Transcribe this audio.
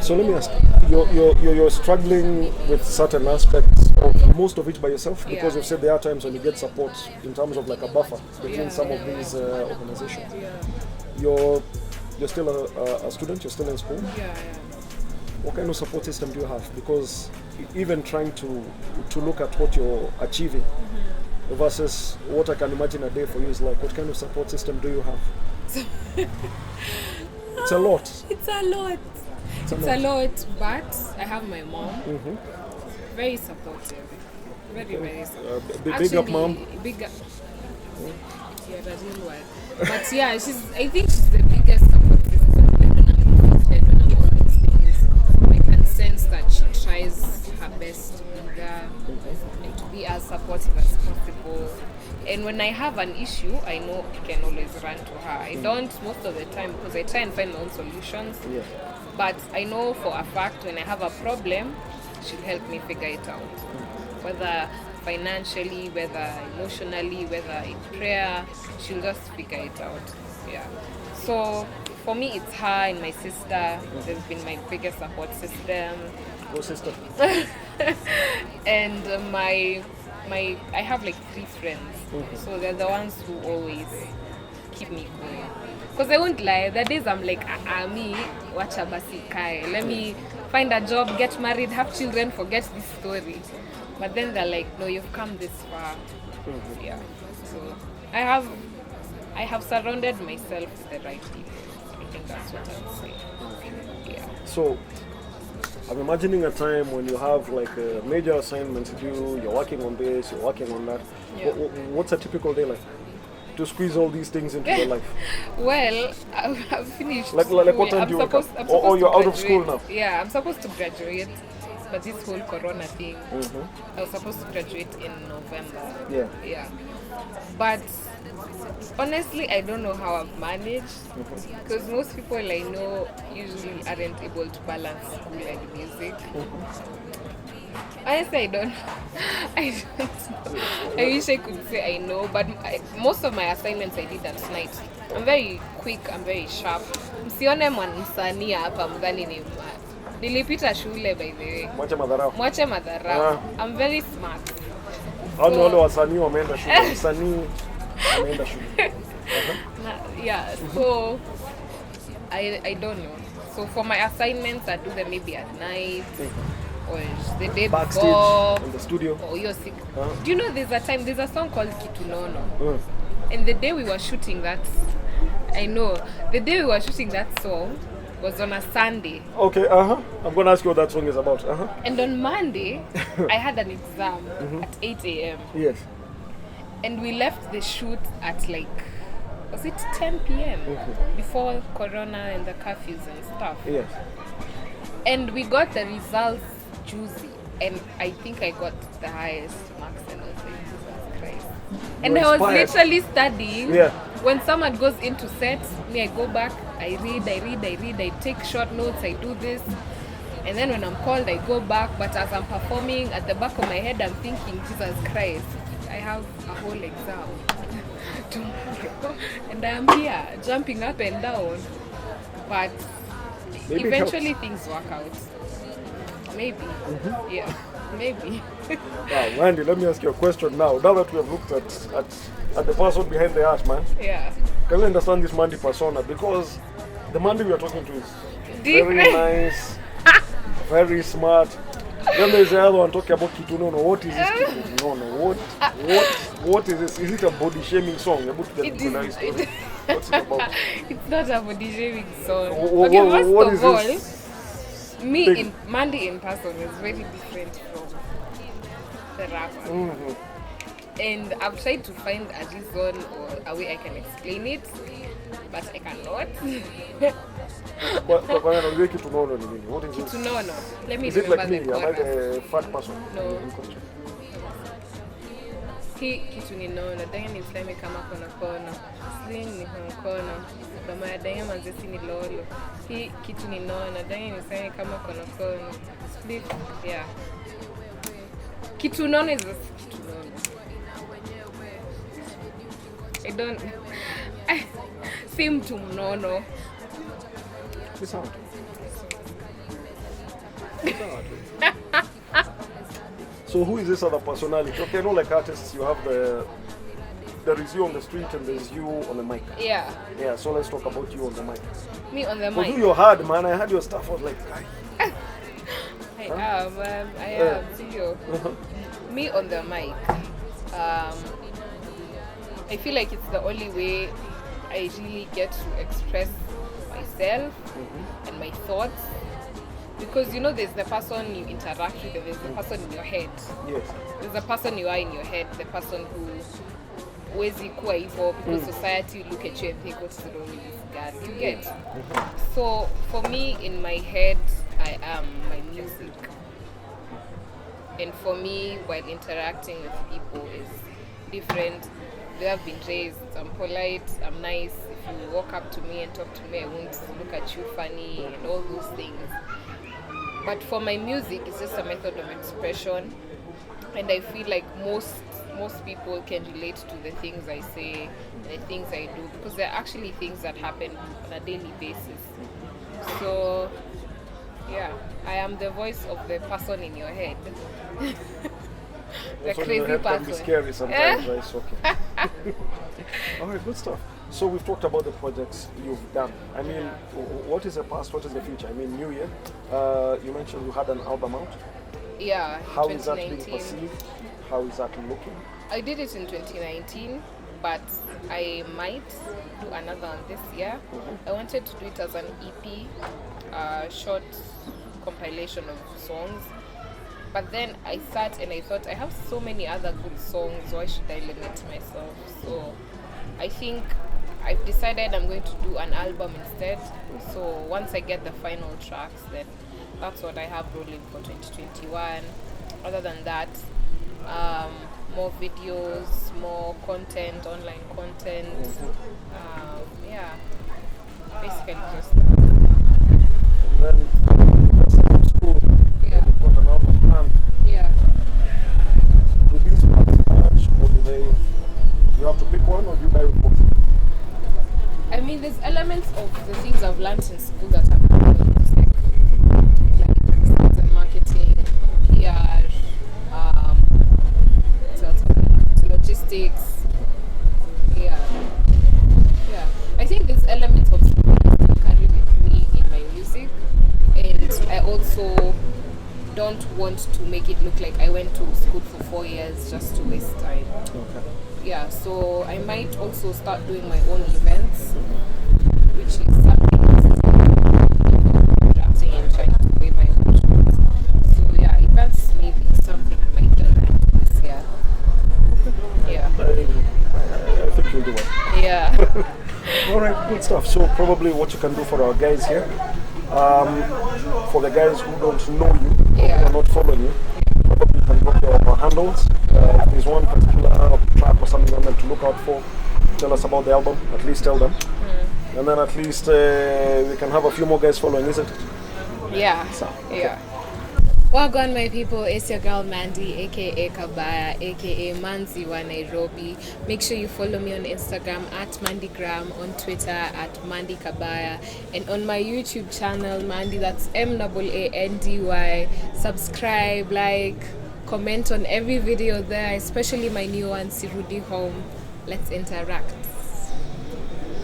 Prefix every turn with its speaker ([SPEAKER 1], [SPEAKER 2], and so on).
[SPEAKER 1] So let me ask, you're struggling with certain aspects of most of it by yourself because you've said there are times when you get support in terms of like a buffer between some of these organizations. You're still a student, you're still in school. What kind of support system do you have? Because even trying to look at what you're achieving versus what I can imagine a day for you is like, what kind of support system do you have? It's a lot.
[SPEAKER 2] It's a lot, but I have my mom. Very supportive. Very supportive.
[SPEAKER 1] Big up, mom.
[SPEAKER 2] Big up. Yeah, that's the real word. But yeah, I think she's the biggest support system. I can sense that she tries her best to be there and to be as supportive as possible. And when I have an issue, I know I can always run to her. I don't most of the time because I try and find my own solutions. But I know for a fact when I have a problem, she'll help me figure it out. Whether financially, whether emotionally, whether in prayer, she'll just figure it out. Yeah. So for me, it's her and my sister. They've been my biggest support system.
[SPEAKER 1] Your sister?
[SPEAKER 2] And I have like 3 friends. So they're the ones who always keep me going. Because I won't lie, the days I'm like, me, wacha basi kai. Let me find a job, get married, have children, forget this story. But then they're like, no, you've come this far. Yeah. So I have surrounded myself with the right people. I think that's what I would say. Yeah.
[SPEAKER 1] So I'm imagining a time when you have like a major assignment to do, you're working on this, you're working on that. What's a typical day like? To squeeze all these things into your life? Well,
[SPEAKER 2] I've finished.
[SPEAKER 1] Like what time do you wake up? Or you're out of school now?
[SPEAKER 2] Yeah, I'm supposed to graduate. But this whole corona thing, I was supposed to graduate in November. Yeah. But honestly, I don't know how I've managed. Because most people I know usually aren't able to balance school and music. Honestly, I don't know. I wish I could say I know, but most of my assignments I did at night. I'm very quick, I'm very sharp. Msione msanii hapa mdhani ni nilipita shule by the way. Mwache madharau. I'm very smart.
[SPEAKER 1] Wale wasanii wameenda shule. Msanii ameenda shule.
[SPEAKER 2] Yeah, so I don't know. So for my assignments I do them maybe at night. Or the day
[SPEAKER 1] backstage
[SPEAKER 2] before
[SPEAKER 1] in the studio.
[SPEAKER 2] Or you're sick. Do you know there's a song called Kitunono? And the day we were shooting that, the day we were shooting that song was on a Sunday.
[SPEAKER 1] Okay, I'm going to ask you what that song is about.
[SPEAKER 2] And on Monday, I had an exam at 8 a.m.
[SPEAKER 1] Yes.
[SPEAKER 2] And we left the shoot at like, was it 10 p.m. Before Corona and the curfews and stuff.
[SPEAKER 1] Yes.
[SPEAKER 2] And we got the results juicy, and I think I got the highest marks, and I was like, Jesus Christ. And I was literally studying. When someone goes into set, I go back, I read, I take short notes, I do this. And then when I'm called, I go back. But as I'm performing, at the back of my head, I'm thinking, Jesus Christ, I have a whole exam tomorrow. And I'm here, jumping up and down. But maybe eventually things work out. Maybe. Yeah, maybe.
[SPEAKER 1] Maandy, let me ask you a question now. Now that we have looked at the person behind the art, man.
[SPEAKER 2] Yeah.
[SPEAKER 1] Can you understand this Maandy persona? Because the Maandy we are talking to is
[SPEAKER 2] different.
[SPEAKER 1] Very nice, very smart. Then there's the other one talking about Kitunono. What is this Kitunono? What is this? Is it a body shaming song? What's it about?
[SPEAKER 2] It's not a body shaming song.
[SPEAKER 1] Okay, what is this?
[SPEAKER 2] Maandy in person is very different from the rapper. And I've tried to find a reason or a way I can explain it, but I cannot.
[SPEAKER 1] But Kitunono, what is this?
[SPEAKER 2] Kitunono. Let me
[SPEAKER 1] is it
[SPEAKER 2] remember
[SPEAKER 1] like me?
[SPEAKER 2] the chorus.
[SPEAKER 1] Am I the fat person?
[SPEAKER 2] No. Kitu ninaona danga nislime kama kono sling ni kono kama ya danga manzesi ni lolo kitu ninaona danga nislime kama kono split yeah kitu nono is kitu nono I don't si mtu mnono
[SPEAKER 1] Sound. So who is this other personality? Okay, I know like artists, you have there is you on the street and there's you on the mic.
[SPEAKER 2] Yeah.
[SPEAKER 1] Yeah, so let's talk about you on the mic.
[SPEAKER 2] Me on the mic.
[SPEAKER 1] You, you're hard, man. I had your stuff. I was like,
[SPEAKER 2] I am. See you. Me on the mic. I feel like it's the only way I really get to express myself and my thoughts. Because you know, there's the person you interact with, and there's the person in your head.
[SPEAKER 1] Yes.
[SPEAKER 2] There's the person you are in your head, the person who wezi kuwa hivyo because society look at you and think, what's wrong with this girl? You get. So for me, in my head, I am my music. And for me, while interacting with people is different. They have been raised, I'm polite, I'm nice. If you walk up to me and talk to me, I won't look at you funny and all those things. But for my music, it's just a method of expression. And I feel like most people can relate to the things I say, the things I do, because they're actually things that happen on a daily basis. So, yeah, I am the voice of the person in your head. The crazy
[SPEAKER 1] your head
[SPEAKER 2] person.
[SPEAKER 1] Can be scary sometimes, right? It's okay. All right, good stuff. So we've talked about the projects you've done. I mean, what is the past? What is the future? I mean, New Year. You mentioned you had an album out.
[SPEAKER 2] Yeah.
[SPEAKER 1] How is that being perceived? How is that looking?
[SPEAKER 2] I did it in 2019, but I might do another one this year. I wanted to do it as an EP, short compilation of songs. But then I sat and I thought, I have so many other good songs, why should I limit myself? So I think I've decided I'm going to do an album instead. So once I get the final tracks, then that's what I have rolling for 2021. Other than that, more videos, more content, online content. Yeah, basically just.
[SPEAKER 1] And then that's from school.
[SPEAKER 2] Yeah.
[SPEAKER 1] You've got an album planned.
[SPEAKER 2] Yeah.
[SPEAKER 1] Do these match, or do they? You have to pick one, or do you buy with both?
[SPEAKER 2] I mean, there's elements of the things I've learned in school that are like sales and marketing, PR, logistics. Yeah. I think there's elements of school that carry with me in my music, and I also don't want to make it look like I went to school for 4 years just to waste time.
[SPEAKER 1] Okay.
[SPEAKER 2] Yeah, so I might also start doing my own events, which is something drafting and trying to pay my own shows. So yeah, events maybe something I might do this year. Yeah.
[SPEAKER 1] I think you'll do it.
[SPEAKER 2] Yeah.
[SPEAKER 1] All right, good stuff. So probably what you can do for our guys here, for the guys who don't know you, who are not following you, probably you can drop your handles. If there's one particular track or something I'm meant to look out for, tell us about the album, at least tell them. And then at least we can have a few more guys following, isn't it?
[SPEAKER 2] Yeah.
[SPEAKER 1] So, okay.
[SPEAKER 2] Yeah. Wagwan, my people, it's your girl Maandy, aka Kabaya, aka Manzi wa Nairobi. Make sure you follow me on Instagram at Mandygram, on Twitter at Maandy Kabaya, and on my YouTube channel, Maandy, that's MAANDY. Subscribe, like, comment on every video there, especially my new one, Sirudi Home. Let's interact.